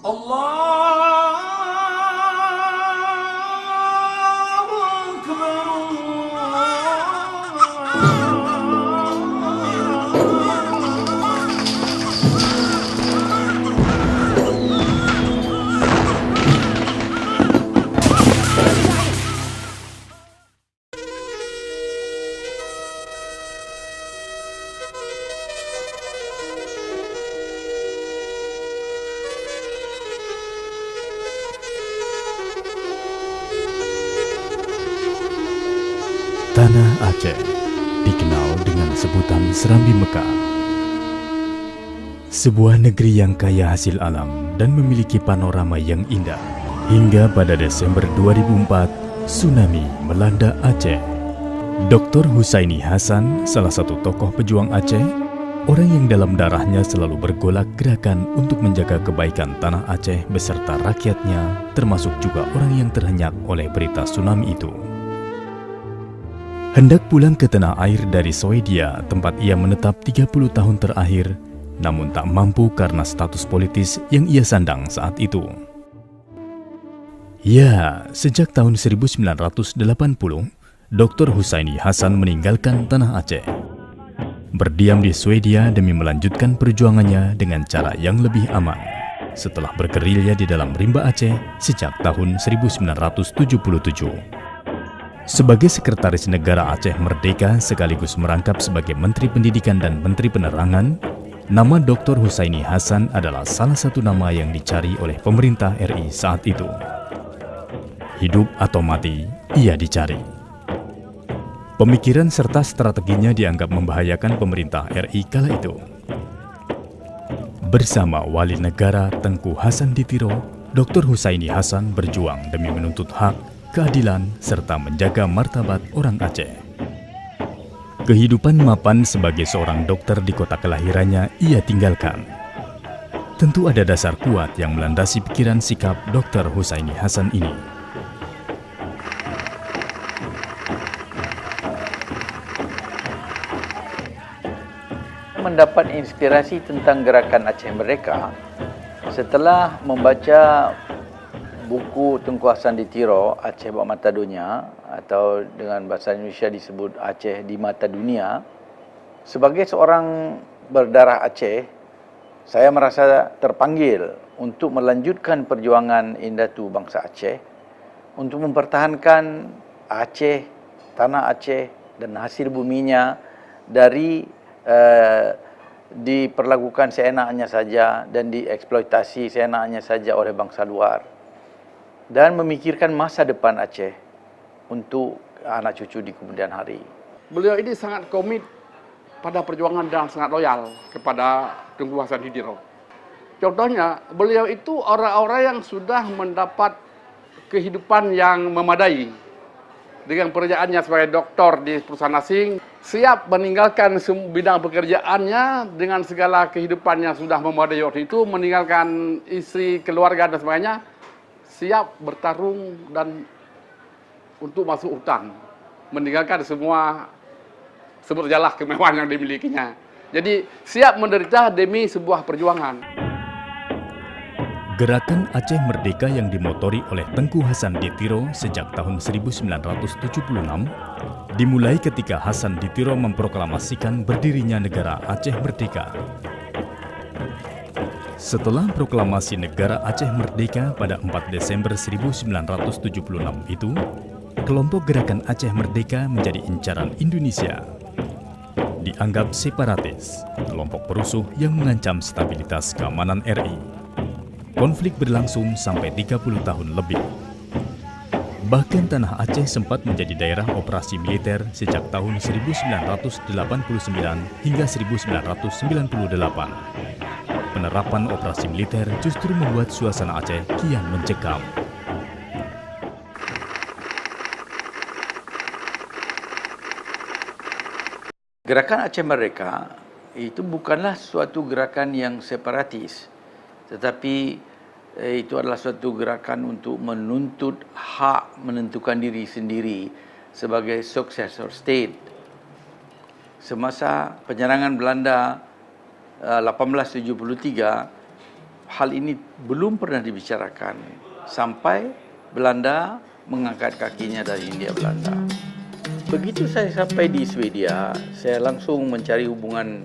Allahu Akbar. Tanah Aceh dikenal dengan sebutan Serambi Mekah. Sebuah negeri yang kaya hasil alam dan memiliki panorama yang indah. Hingga pada Desember 2004, tsunami melanda Aceh. Dr. Husaini Hasan, salah satu tokoh pejuang Aceh, orang yang dalam darahnya selalu bergolak gerakan untuk menjaga kebaikan tanah Aceh beserta rakyatnya, termasuk juga orang yang terhenyak oleh berita tsunami itu. Hendak pulang ke tanah air dari Swedia, tempat ia menetap 30 tahun terakhir, namun tak mampu karena status politis yang ia sandang saat itu. Ya, sejak tahun 1980, Dr. Husaini Hasan meninggalkan tanah Aceh. Berdiam di Swedia demi melanjutkan perjuangannya dengan cara yang lebih aman. Setelah bergerilya di dalam rimba Aceh sejak tahun 1977. Sebagai Sekretaris Negara Aceh Merdeka sekaligus merangkap sebagai Menteri Pendidikan dan Menteri Penerangan, nama Dr. Husaini Hasan adalah salah satu nama yang dicari oleh pemerintah RI saat itu. Hidup atau mati, ia dicari. Pemikiran serta strateginya dianggap membahayakan pemerintah RI kala itu. Bersama Wali Negara Tengku Hasan Ditiro, Dr. Husaini Hasan berjuang demi menuntut hak, keadilan, serta menjaga martabat orang Aceh. Kehidupan mapan sebagai seorang dokter di kota kelahirannya ia tinggalkan. Tentu ada dasar kuat yang melandasi pikiran sikap Dr. Husaini Hasan ini. Mendapat inspirasi tentang gerakan Aceh Merdeka setelah membaca buku Tengku Hasan Ditiro, Aceh Bawah Mata Dunia, atau dengan bahasa Indonesia disebut Aceh di Mata Dunia. Sebagai seorang berdarah Aceh, saya merasa terpanggil untuk melanjutkan perjuangan Indatu bangsa Aceh untuk mempertahankan Aceh, tanah Aceh dan hasil buminya dari diperlakukan seenaknya saja dan dieksploitasi seenaknya saja oleh bangsa luar. Dan memikirkan masa depan Aceh untuk anak cucu di kemudian hari. Beliau ini sangat komit pada perjuangan dan sangat loyal kepada Tengku Hasan Ditiro. Contohnya, beliau itu orang-orang yang sudah mendapat kehidupan yang memadai. Dengan pekerjaannya sebagai doktor di perusahaan asing, siap meninggalkan bidang pekerjaannya dengan segala kehidupan yang sudah memadai waktu itu, meninggalkan istri, keluarga dan sebagainya, siap bertarung dan untuk masuk hutan, meninggalkan semua sebut sajalah kemewahan yang dimilikinya. Jadi siap menderita demi sebuah perjuangan. Gerakan Aceh Merdeka yang dimotori oleh Tengku Hasan Ditiro sejak tahun 1976 dimulai ketika Hasan Ditiro memproklamasikan berdirinya negara Aceh Merdeka. Setelah proklamasi negara Aceh Merdeka pada 4 Desember 1976 itu, kelompok Gerakan Aceh Merdeka menjadi incaran Indonesia. Dianggap separatis, kelompok perusuh yang mengancam stabilitas keamanan RI. Konflik berlangsung sampai 30 tahun lebih. Bahkan tanah Aceh sempat menjadi daerah operasi militer sejak tahun 1989 hingga 1998. Penerapan operasi militer justru membuat suasana Aceh kian mencekam. Gerakan Aceh Merdeka itu bukanlah suatu gerakan yang separatis, tetapi itu adalah suatu gerakan untuk menuntut hak menentukan diri sendiri sebagai successor state. Semasa penyerangan Belanda 1873, hal ini belum pernah dibicarakan sampai Belanda mengangkat kakinya dari Hindia Belanda. Begitu saya sampai di Swedia, saya langsung mencari hubungan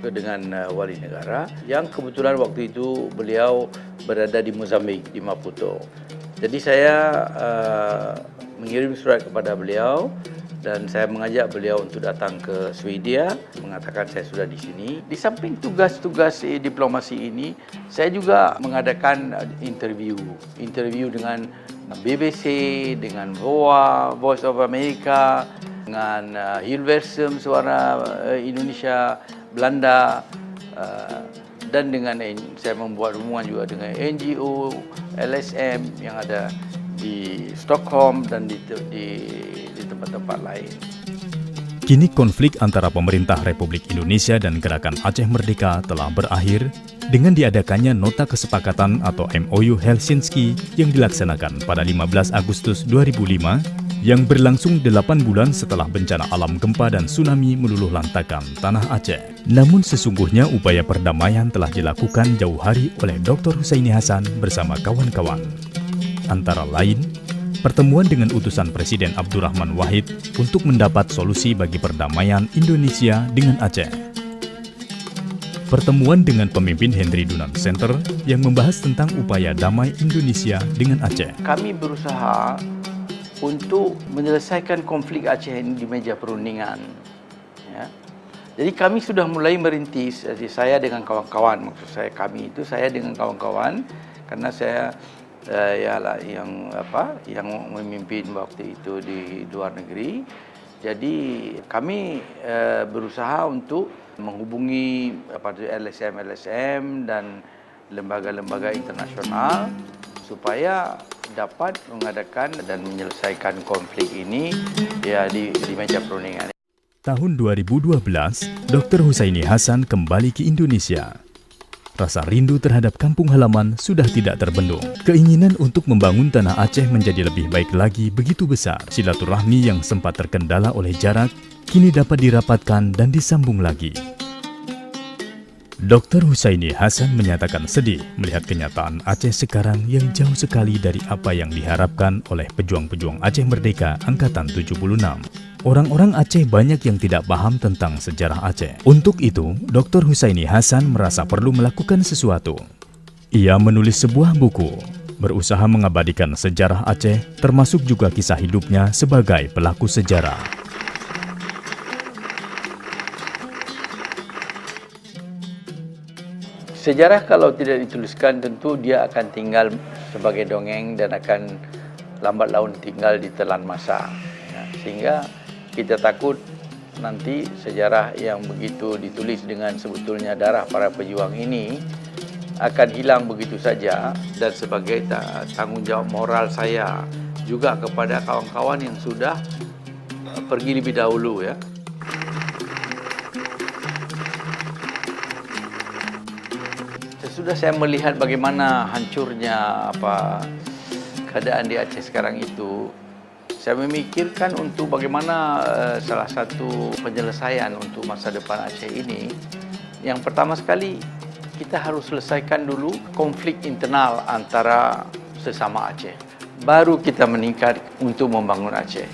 dengan wali negara yang kebetulan waktu itu beliau berada di Mozambik, di Maputo. Jadi saya mengirim surat kepada beliau dan saya mengajak beliau untuk datang ke Swedia, mengatakan saya sudah di sini. Di samping tugas-tugas diplomasi ini, saya juga mengadakan interview dengan BBC, dengan VOA, Voice of America, dengan Hilversum, Suara Indonesia Belanda, dan dengan saya membuat hubungan juga dengan NGO, LSM yang ada di Stockholm dan di tempat-tempat lain. Kini konflik antara pemerintah Republik Indonesia dan Gerakan Aceh Merdeka telah berakhir dengan diadakannya Nota Kesepakatan atau MOU Helsinki yang dilaksanakan pada 15 Agustus 2005 yang berlangsung 8 bulan setelah bencana alam gempa dan tsunami meluluh lantakan tanah Aceh. Namun sesungguhnya upaya perdamaian telah dilakukan jauh hari oleh Dr. Hussaini Hasan bersama kawan-kawan. Antara lain, pertemuan dengan utusan Presiden Abdurrahman Wahid untuk mendapat solusi bagi perdamaian Indonesia dengan Aceh. Pertemuan dengan pemimpin Henry Dunant Center yang membahas tentang upaya damai Indonesia dengan Aceh. Kami berusaha untuk menyelesaikan konflik Aceh ini di meja perundingan. Ya. Jadi kami sudah mulai merintis, jadi saya dengan kawan-kawan, maksud saya kami itu saya dengan kawan-kawan, karena saya yang memimpin waktu itu di luar negeri. Jadi kami berusaha untuk menghubungi LSM dan lembaga-lembaga internasional supaya dapat mengadakan dan menyelesaikan konflik ini ya di meja perundingan. Tahun 2012, Dr. Hussaini Hasan kembali ke Indonesia. Rasa rindu terhadap kampung halaman sudah tidak terbendung. Keinginan untuk membangun tanah Aceh menjadi lebih baik lagi begitu besar. Silaturahmi yang sempat terkendala oleh jarak, kini dapat dirapatkan dan disambung lagi. Dr. Hussaini Hasan menyatakan sedih melihat kenyataan Aceh sekarang yang jauh sekali dari apa yang diharapkan oleh pejuang-pejuang Aceh Merdeka Angkatan 76. Orang-orang Aceh banyak yang tidak paham tentang sejarah Aceh. Untuk itu, Dr. Hussaini Hasan merasa perlu melakukan sesuatu. Ia menulis sebuah buku, berusaha mengabadikan sejarah Aceh, termasuk juga kisah hidupnya sebagai pelaku sejarah. Sejarah kalau tidak dituliskan tentu dia akan tinggal sebagai dongeng dan akan lambat laun tinggal di telan masa. Ya, sehingga kita takut nanti sejarah yang begitu ditulis dengan sebetulnya darah para pejuang ini akan hilang begitu saja, dan sebagai tanggung jawab moral saya juga kepada kawan-kawan yang sudah pergi lebih dahulu ya. Sesudah saya melihat bagaimana hancurnya keadaan di Aceh sekarang itu, saya memikirkan untuk bagaimana salah satu penyelesaian untuk masa depan Aceh ini. Yang pertama sekali, kita harus selesaikan dulu konflik internal antara sesama Aceh. Baru kita meningkat untuk membangun Aceh.